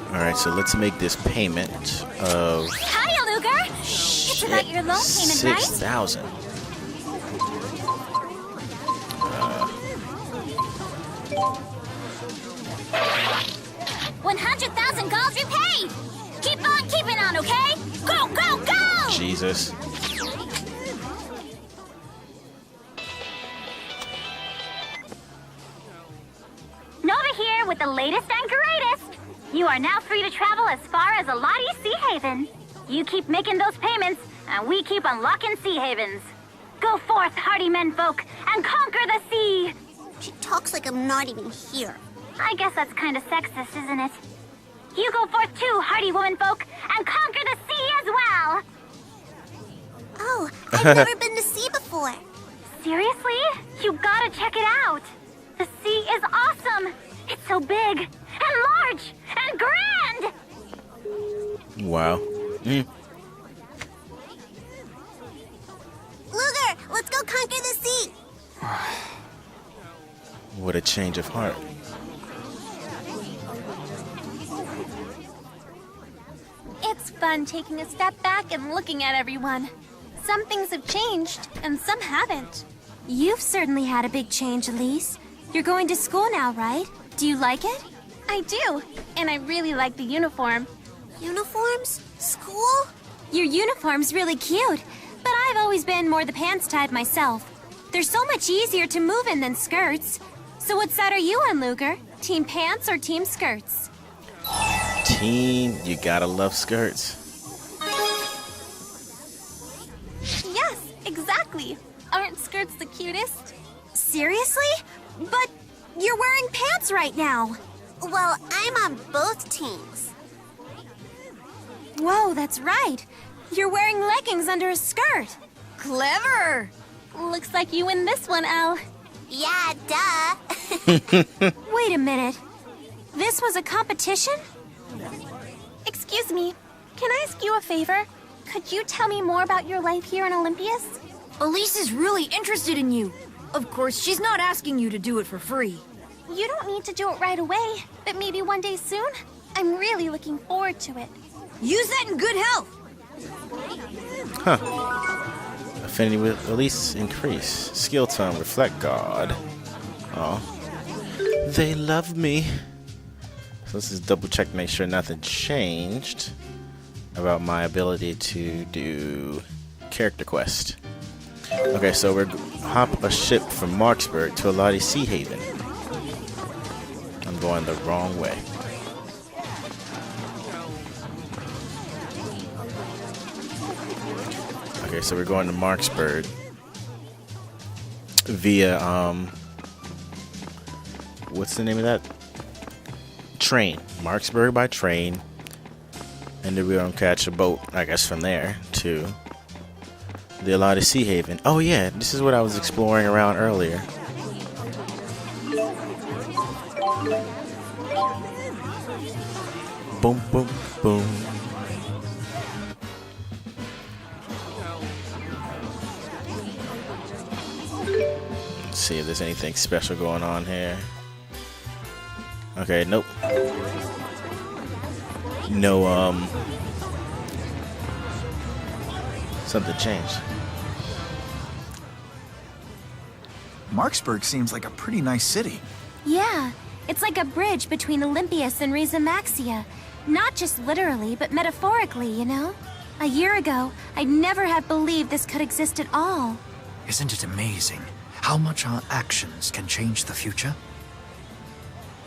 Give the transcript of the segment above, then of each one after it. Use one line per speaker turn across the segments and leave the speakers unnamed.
Alright, so let's make this payment of
Howdy, Ludger! It's about your loan payment, right?
6,000.
100,000 gold repaid! Keep on keeping on, okay? Go, go, go!
Jesus.
Nova here with the latest and greatest! You are now free to travel as far as Alati Sea Haven. You keep making those payments, and we keep unlocking sea havens. Go forth, hardy menfolk, and conquer the sea!
She talks like I'm not even here.
I guess that's kind of sexist, isn't it? You go forth too, hardy womenfolk, and conquer the sea as well!
Oh, I've never been to sea before.
Seriously? You gotta check it out! The sea is awesome! It's so big, and large, and grand!
Wow.
Ludger, let's go conquer the sea.
What a change of heart.
It's fun taking a step back and looking at everyone. Some things have changed, and some haven't.
You've certainly had a big change, Elise. You're going to school now, right? Do you like it?
I do, and I really like the uniform.
Uniforms? School?
Your uniform's really cute, but I've always been more the pants type myself. They're so much easier to move in than skirts. So what side are you on, Ludger? Team pants or team skirts?
Team, you gotta love skirts.
Yes, exactly. Aren't skirts the cutest?
Seriously? But you're wearing pants right now.
Well, I'm on both teams.
Whoa, that's right. You're wearing leggings under a skirt.
Clever! Looks like you win this one, Elle.
Yeah, duh.
Wait a minute. This was a competition?
Excuse me, can I ask you a favor? Could you tell me more about your life here in Olympus?
Elise is really interested in you. Of course, she's not asking you to do it for free.
You don't need to do it right away, but maybe one day soon? I'm really looking forward to it.
Use that in good health.
Affinity with Elise increase. Skill tone, reflect God. Oh. They love me. So let's just double check, make sure nothing changed about my ability to do character quest. Okay, so we're hop a ship from Marksburg to Alati Sea Haven. I'm going the wrong way. Okay, so we're going to Marksburg via what's the name of that? Train. Marksburg by train. And then we're gonna catch a boat, I guess, from there to the Alati Sea Haven. Oh yeah, this is what I was exploring around earlier. Boom, boom, boom. Let's see if there's anything special going on here. Okay, nope. No, something changed.
Marksburg seems like a pretty nice city.
Yeah, it's like a bridge between Olympias and Rizamaxia. Not just literally, but metaphorically, you know? A year ago, I'd never have believed this could exist at all.
Isn't it amazing how much our actions can change the future?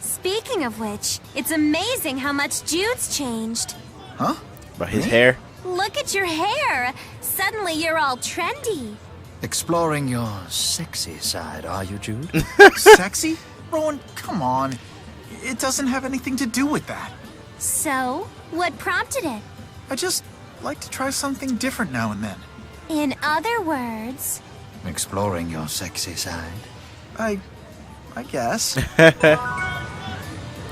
Speaking of which, it's amazing how much Jude's changed.
Huh?
But his hair?
Look at your hair! Suddenly you're all trendy.
Exploring your sexy side, are you, Jude?
Sexy? Rowan, come on. It doesn't have anything to do with that.
So, what prompted it?
I just like to try something different now and then.
In other words...
Exploring your sexy side?
I guess.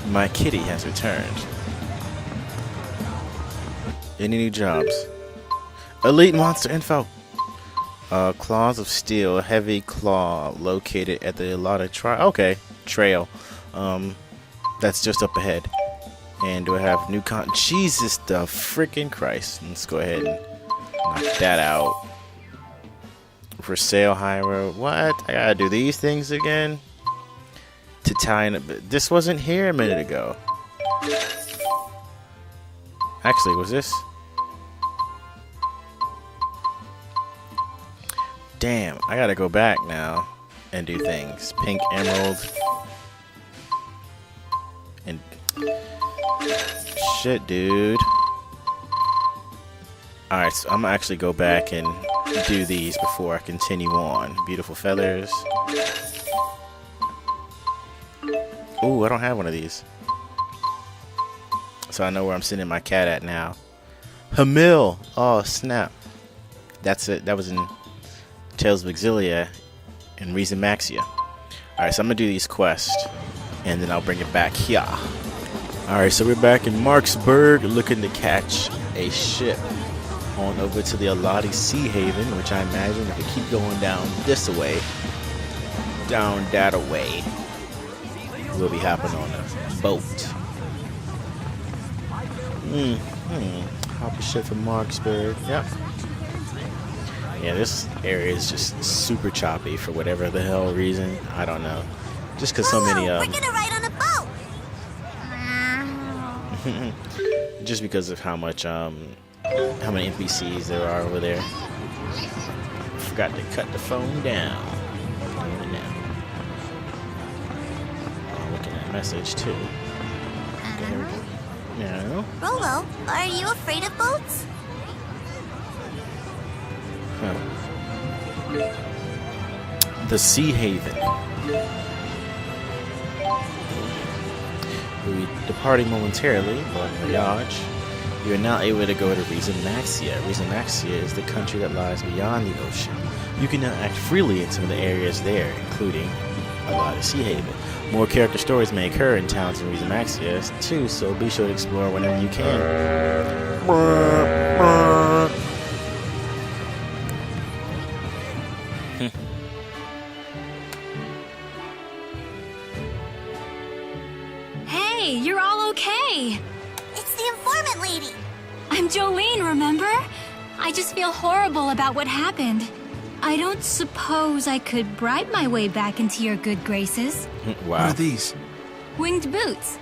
My kitty has returned. Any new jobs? Elite monster info. Claws of steel, heavy claw located at the allotted trail. Okay, trail. That's just up ahead. And do I have new Jesus the freaking Christ. Let's go ahead and knock that out. For sale, high road. What? I gotta do these things again? To tie in. This wasn't here a minute ago. Actually, was this? Damn, I gotta go back now and do things. Pink emerald. And shit, dude. Alright, so I'm gonna actually go back and do these before I continue on. Beautiful feathers. Ooh, I don't have one of these. So I know where I'm sending my cat at now. Hamil! Oh, snap. That's it. That was in Tales of Xillia and Reason Maxia. Alright, so I'm gonna do these quests. And then I'll bring it back here. Alright, so we're back in Marksburg looking to catch a ship on over to the Alati Sea Haven, which I imagine if we keep going down this way, down that way, we'll be hopping on a boat. Hop a ship from Marksburg. Yep. Yeah, this area is just super choppy for whatever the hell reason. I don't know. Just because so many
we're gonna ride on a boat.
just because of how much how many NPCs there are over there. Forgot to cut the phone down. Oh, looking at message too. Okay, here we go. No.
Rolo, are you afraid of boats?
Huh. The Sea Haven. We departing momentarily on voyage. You are now able to go to Reason Maxia. Reason Maxia is the country that lies beyond the ocean. You can now act freely in some of the areas there, including a lot of Sea Haven. More character stories may occur in towns in Reason Maxia too, so be sure to explore whenever you can.
Hey, you're all okay.
It's the informant lady.
I'm Jolene, remember? I just feel horrible about what happened. I don't suppose I could bribe my way back into your good graces.
Wow.
What are these?
Winged boots.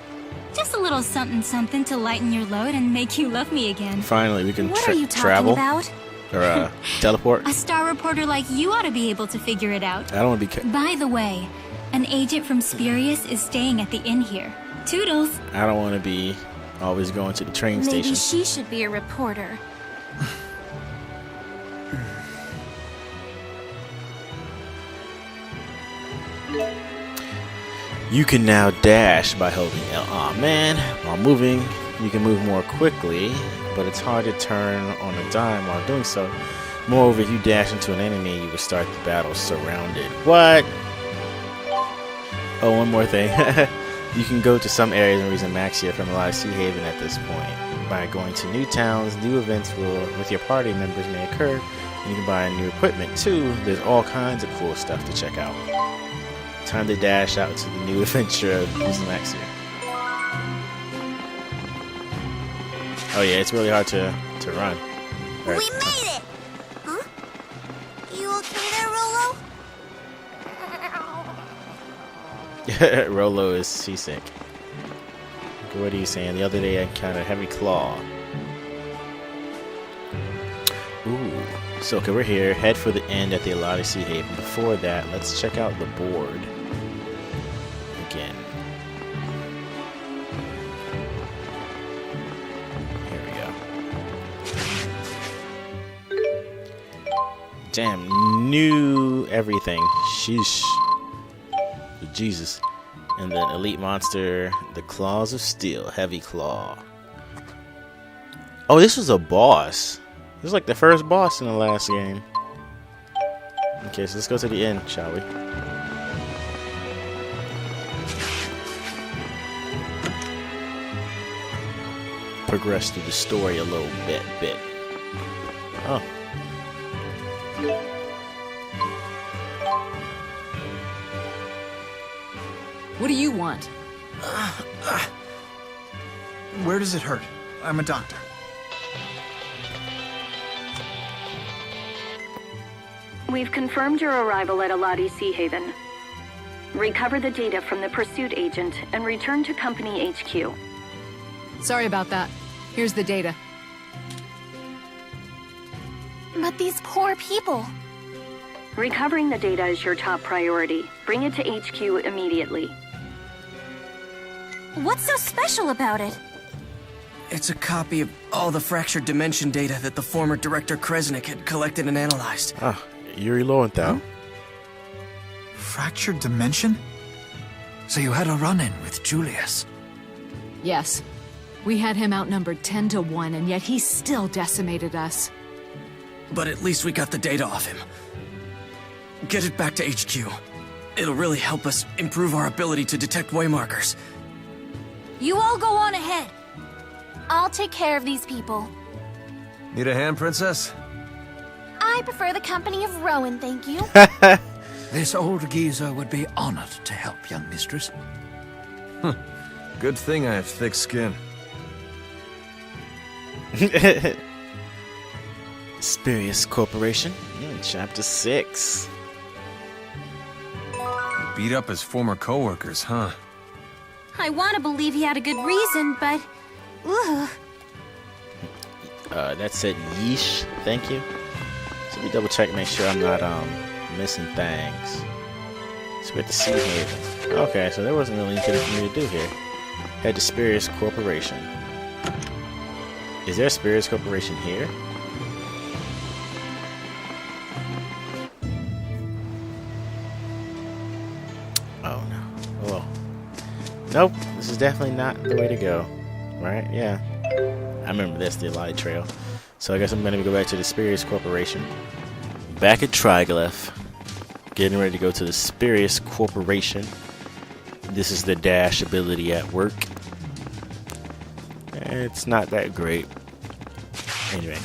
Just a little something to lighten your load and make you love me again.
Finally, we can
What are you talking
travel
about?
or teleport.
A star reporter like you ought to be able to figure it out.
I don't want to be.
By the way, an agent from Spirius is staying at the inn here. Toodles.
I don't want to be always going to the train
Maybe
station.
she should be a reporter.
You can now dash by holding L. Aw, man. While moving, you can move more quickly, but it's hard to turn on a dime while doing so. Moreover, if you dash into an enemy, you will start the battle surrounded. What? Oh, one more thing. You can go to some areas in Reason Maxia from a lot of Sea Haven at this point. By going to new towns, new events with your party members may occur, and you can buy new equipment too. There's all kinds of cool stuff to check out. Time to dash out to the new adventure of Reason Maxia. Oh yeah, it's really hard to run.
We made it! Huh? You okay there, Rolo?
Rolo is seasick. What are you saying? The other day I encountered a heavy claw. Ooh. So okay, we're here. Head for the end at the Alati Sea Haven. Before that, let's check out the board again. Here we go. Damn, new everything. Sheesh. Jesus. And then elite monster, the Claws of Steel, Heavy Claw. Oh, this was a boss. This is like the first boss in the last game. Okay, so let's go to the end, shall we? Progress through the story a little bit. Oh.
What do you want?
Where does it hurt? I'm a doctor.
We've confirmed your arrival at Aladi Sea Haven. Recover the data from the pursuit agent and return to Company HQ.
Sorry about that. Here's the data.
But these poor people.
Recovering the data is your top priority. Bring it to HQ immediately.
What's so special about it?
It's a copy of all the fractured dimension data that the former Director Kresnik had collected and analyzed.
Ah, Yuri Lowenthal.
Fractured dimension?
So you had a run-in with Julius?
Yes. We had him outnumbered 10 to 1, and yet he still decimated us.
But at least we got the data off him. Get it back to HQ. It'll really help us improve our ability to detect waymarkers.
You all go on ahead.
I'll take care of these people.
Need a hand, Princess?
I prefer the company of Rowan, thank you.
This old geezer would be honored to help, young mistress.
Good thing I have thick skin.
Spirius Corporation, Chapter 6.
Beat up his former co-workers, huh?
I want to believe he had a good reason, but... Ugh.
That said yeesh, thank you. So let me double check, make sure I'm not missing things. So we're at the Sea Haven. Okay, so there wasn't really anything for me to do here. Head to Spirius Corporation. Is there a Spirius Corporation here? Oh no. Oh. Nope, this is definitely not the way to go. Right? Yeah. I remember this, the Elite Trail. So I guess I'm gonna go back to the Spirius Corporation. Back at Triglyph. Getting ready to go to the Spirius Corporation. This is the dash ability at work. It's not that great. Anyway,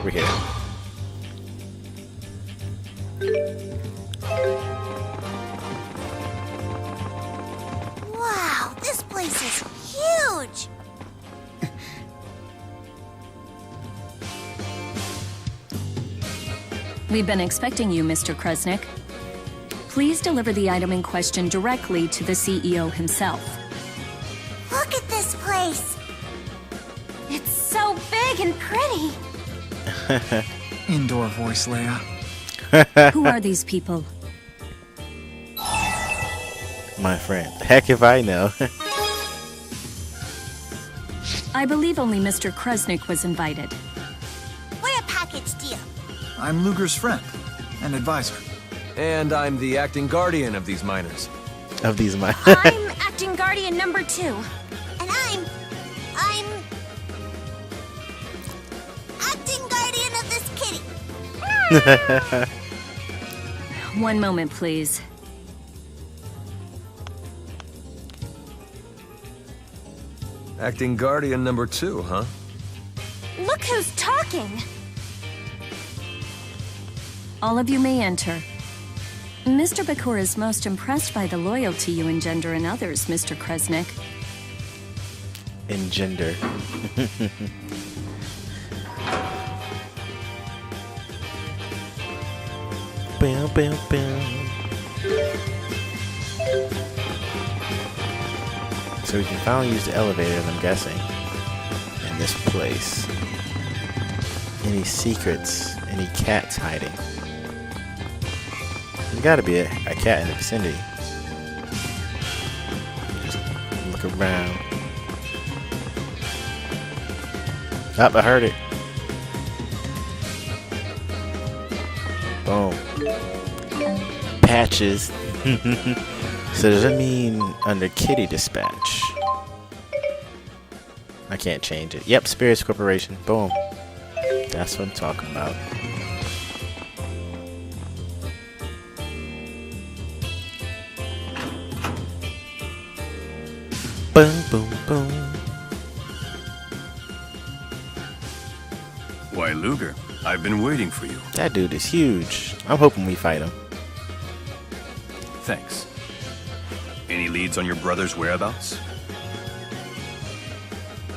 we're here.
Wow, this place is huge!
We've been expecting you, Mr. Kresnik. Please deliver the item in question directly to the CEO himself.
Look at this place!
It's so big and pretty.
Indoor voice, Leia.
Who are these people?
My friend. Heck if I know.
I believe only Mr. Kresnik was invited.
We're a package deal.
I'm Ludger's friend and advisor.
And I'm the acting guardian of these miners.
Of these miners.
I'm acting guardian number 2.
And I'm acting guardian of this kitty.
One moment, please.
Acting guardian number 2, huh?
Look who's talking.
All of you may enter. Mr. Bakura is most impressed by the loyalty you engender in others, Mr. Kresnik.
Engender. Bam, bam, bam. So we can finally use the elevator, I'm guessing, in this place. Any secrets? Any cats hiding? There's gotta be a cat in the vicinity. Just look around. Oh, I heard it. Boom. Patches. So does that mean under Kitty Dispatch? I can't change it. Yep, Spirius Corporation. Boom. That's what I'm talking about. Boom, boom, boom.
Why, Ludger, I've been waiting for you.
That dude is huge. I'm hoping we fight him.
Thanks. Any leads on your brother's whereabouts?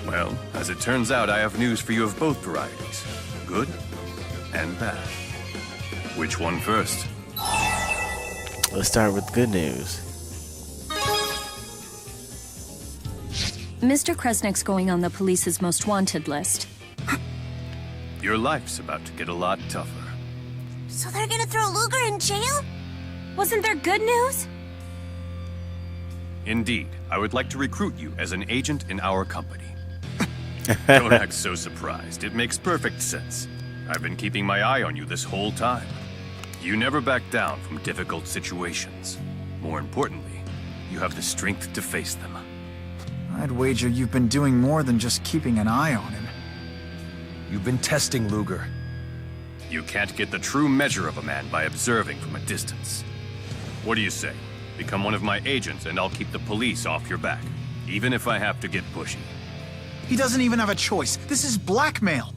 Well, as it turns out, I have news for you of both varieties. Good and bad. Which one first?
Let's start with good news.
Mr. Kresnik's going on the police's most wanted list.
Your life's about to get a lot tougher.
So they're gonna throw Ludger in jail?
Wasn't there good news?
Indeed, I would like to recruit you as an agent in our company. Don't act so surprised. It makes perfect sense. I've been keeping my eye on you this whole time. You never back down from difficult situations. More importantly, you have the strength to face them.
I'd wager you've been doing more than just keeping an eye on him.
You've been testing Ludger.
You can't get the true measure of a man by observing from a distance. What do you say? Become one of my agents and I'll keep the police off your back, even if I have to get pushy.
He doesn't even have a choice. This is blackmail.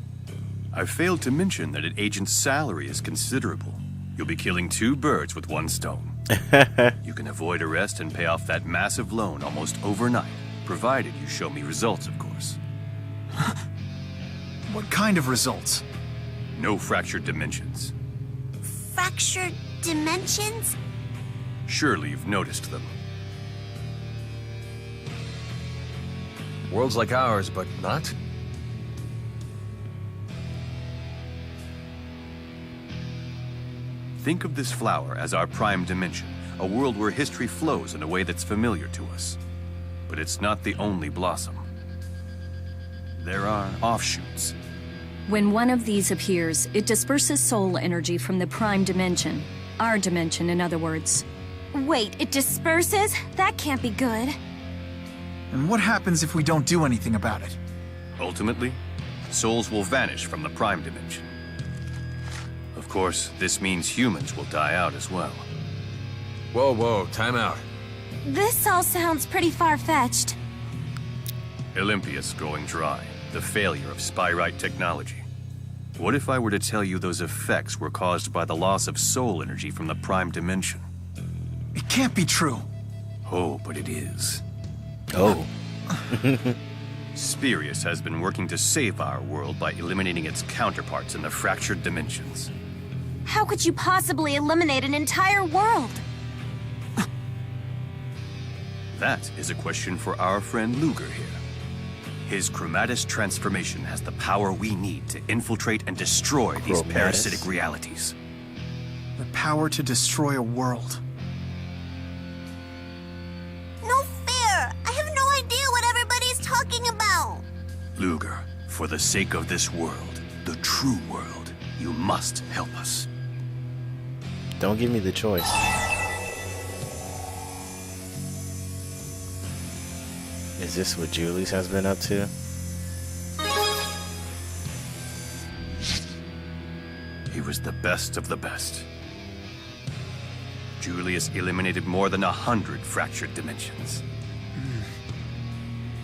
I failed to mention that an agent's salary is considerable. You'll be killing 2 birds with 1 stone. You can avoid arrest and pay off that massive loan almost overnight, provided you show me results, of course.
What kind of results?
No fractured dimensions.
Fractured dimensions?
Surely you've noticed them.
Worlds like ours, but not?
Think of this flower as our prime dimension, a world where history flows in a way that's familiar to us. But it's not the only blossom. There are offshoots.
When one of these appears, it disperses soul energy from the prime dimension. Our dimension, in other words.
Wait, it disperses? That can't be good.
And what happens if we don't do anything about it?
Ultimately, souls will vanish from the prime dimension. Of course, this means humans will die out as well.
Whoa, time out.
This all sounds pretty far-fetched.
Olympia's going dry, the failure of Spyrite technology. What if I were to tell you those effects were caused by the loss of soul energy from the prime dimension?
It can't be true.
Oh, but it is.
Oh.
Spirius has been working to save our world by eliminating its counterparts in the fractured dimensions.
How could you possibly eliminate an entire world?
That is a question for our friend Ludger here. His chromatis transformation has the power we need to infiltrate and destroy these parasitic realities.
The power to destroy a world.
No fair! I have no idea what everybody's talking about!
Ludger, for the sake of this world, the true world, you must help us.
Don't give me the choice. Is this what Julius has been up to?
He was the best of the best. Julius eliminated more than 100 fractured dimensions.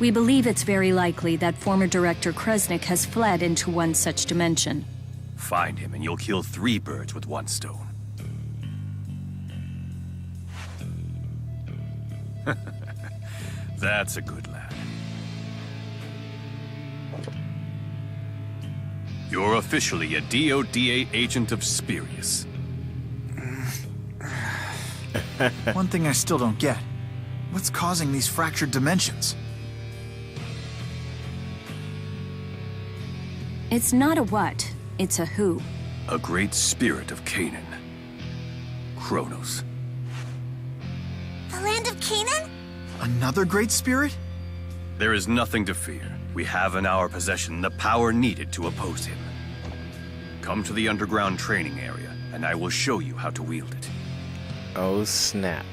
We believe it's very likely that former Director Kresnik has fled into one such dimension.
Find him and you'll kill 3 birds with 1 stone. That's a good lad. You're officially a DODA agent of Spirius.
One thing I still don't get. What's causing these fractured dimensions?
It's not a what, it's a who.
A great spirit of Canaan. Kronos.
The land of Canaan?
Another great spirit?
There is nothing to fear. We have in our possession the power needed to oppose him. Come to the underground training area, and I will show you how to wield it.
Oh snap.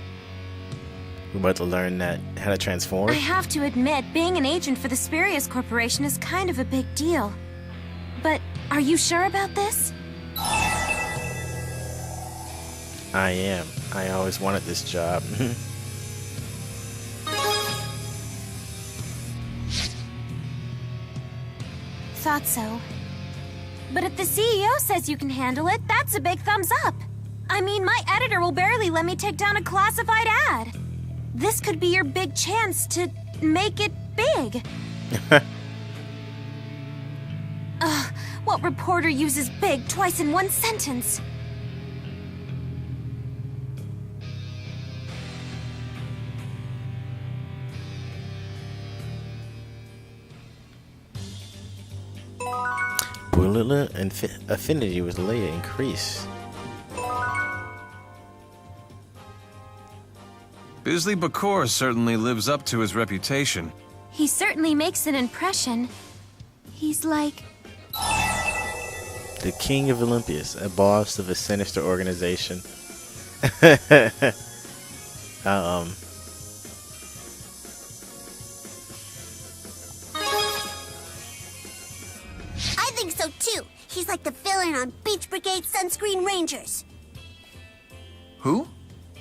We're about to learn how to transform?
I have to admit, being an agent for the Spirius Corporation is kind of a big deal. But are you sure about this?
I am. I always wanted this job.
Thought so. But if the CEO says you can handle it, that's a big thumbs up. I mean, my editor will barely let me take down a classified ad. This could be your big chance to make it big. That reporter uses big twice in one sentence.
Bullet affinity with Leia increase.
Bisley Bakor certainly lives up to his reputation.
He certainly makes an impression. He's like...
The King of Olympus, a boss of a sinister organization.
I think so too. He's like the villain on Beach Brigade Sunscreen Rangers.
Who?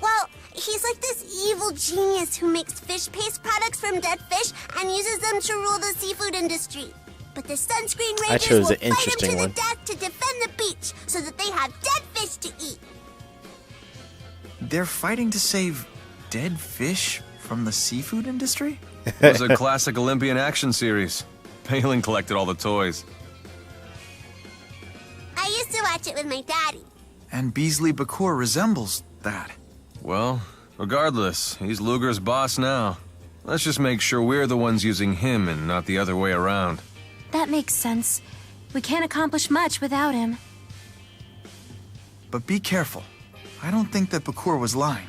Well, he's like this evil genius who makes fish paste products from dead fish and uses them to rule the seafood industry. But the Sunscreen Rangers will fight him to the death to defend the beach so that they have dead fish to eat.
They're fighting to save dead fish from the seafood industry?
It was a classic Olympian action series. Palin collected all the toys.
I used to watch it with my daddy.
And Beasley Bakor resembles that.
Well, regardless, he's Ludger's boss now. Let's just make sure we're the ones using him and not the other way around.
That makes sense. We can't accomplish much without him.
But be careful. I don't think that Bakor was lying,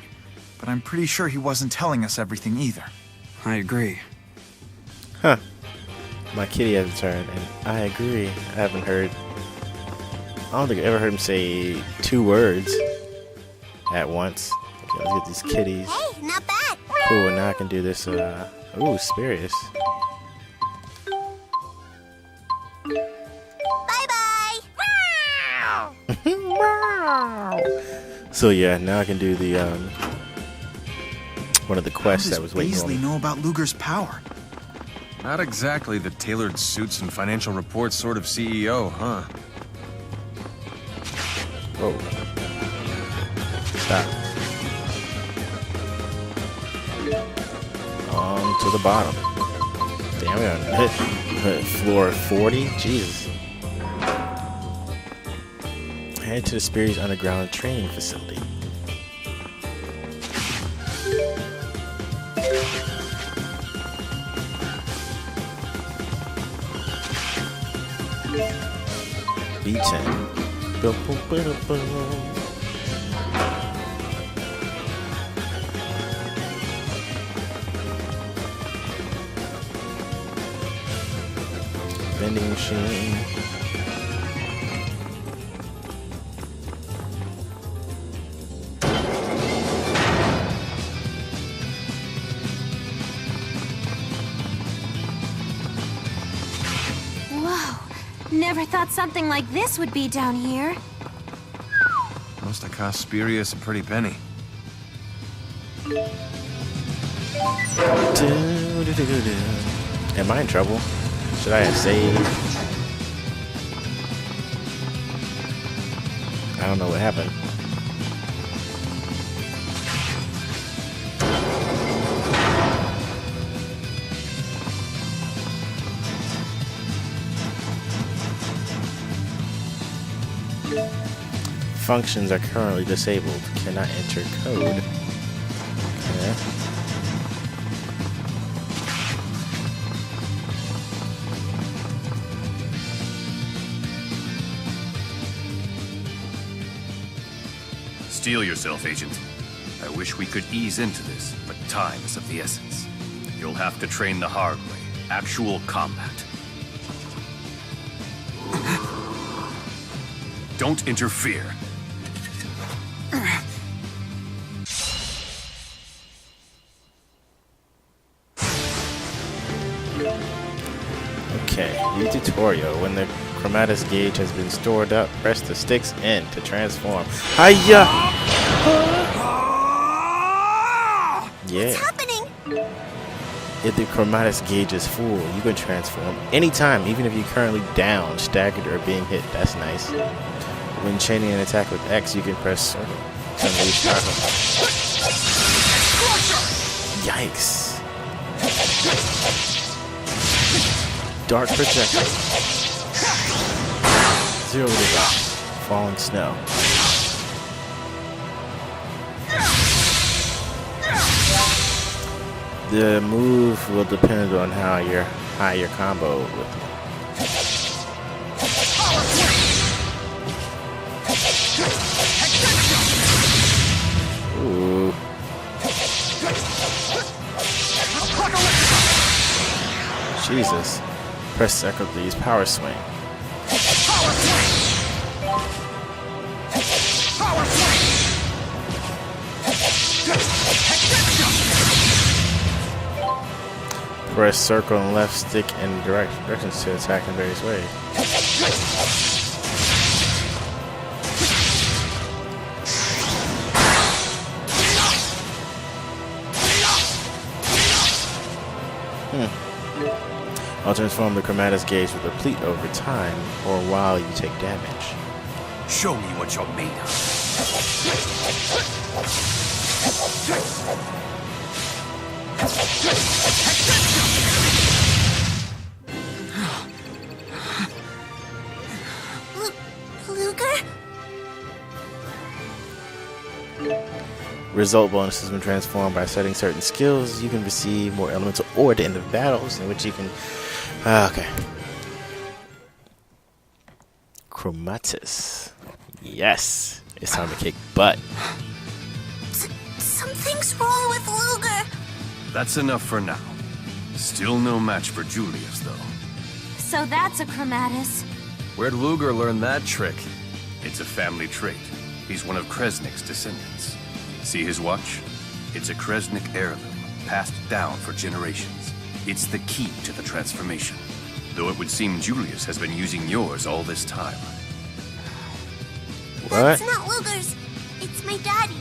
but I'm pretty sure he wasn't telling us everything either.
I agree.
Huh. My kitty has returned, and I agree. I haven't heard... I don't think I ever heard him say 2 words at once. Okay, let's get these kitties.
Hey, not bad.
Cool, now I can do this, ooh, Spirius.
Bye-bye.
So yeah, now I can do the, one of the quests that was waiting on
Beasley
me.
know about Ludger's power?
Not exactly the tailored suits and financial reports sort of CEO, huh?
Whoa. Stop. On to the bottom. Damn, we hit floor 40? Jesus. Head to the Spirius underground training facility. B10. Vending machine.
Whoa. Never thought something like this would be down here.
Must have cost Spirius a pretty penny.
Am I in trouble? Should I have saved? I don't know what happened. Functions are currently disabled. Cannot enter code. Okay.
Steel yourself, Agent. I wish we could ease into this, but time is of the essence. You'll have to train the hard way. Actual combat. Don't interfere.
Okay, new tutorial. When the chromatus gauge has been stored up, press the sticks in to transform. Hiya! Yeah.
What's happening?
If the chromatus gauge is full, you can transform anytime, even if you're currently down, staggered, or being hit. That's nice. When chaining an attack with X, you can press circle to unleash power. Yikes. Dark projectile. 0 to the falling snow. The move will depend on how your combo with them. Ooh. Jesus. Press second to use power swing. Press circle and left stick in directions to attack in various ways. I'll transform the Chromatus gauge with a pleat over time or while you take damage.
Show me what you're made of.
Ludger?
Result bonuses when transformed by setting certain skills. You can receive more elemental ore at the end of battles, in which you can. Okay. Chromatus. Yes. It's time to kick butt.
Something's wrong with Ludger.
That's enough for now. Still no match for Julius, though.
So that's a Chromatus.
Where'd Ludger learn that trick?
It's a family trait. He's one of Kresnik's descendants. See his watch? It's a Kresnik heirloom, passed down for generations. It's the key to the transformation. Though it would seem Julius has been using yours all this time.
What?
That's not Ludger's. It's my daddy's.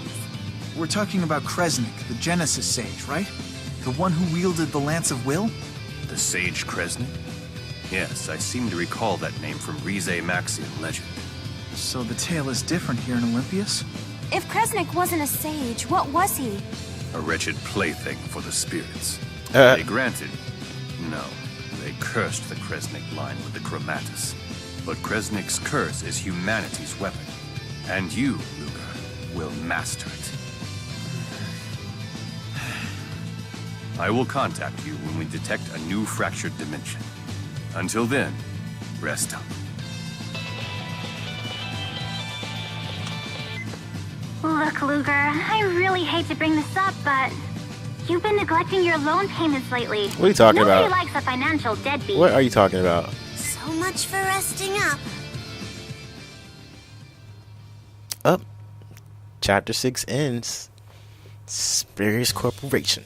We're talking about Kresnik, the Genesis Sage, right? The one who wielded the Lance of Will?
The Sage Kresnik? Yes, I seem to recall that name from Rize Maxian legend.
So the tale is different here in Olympias?
If Kresnik wasn't a sage, what was he?
A wretched plaything for the spirits. They granted... No, they cursed the Kresnik line with the Chromatus. But Kresnik's curse is humanity's weapon. And you, Ludger, will master it. I will contact you when we detect a new fractured dimension. Until then, rest up.
Look, Ludger, I really hate to bring this up, but you've been neglecting your loan payments lately.
What are you talking about?
Nobody likes a financial deadbeat.
What are you talking about?
So much for resting up.
Up. Chapter 6 ends. Spirius Corporation.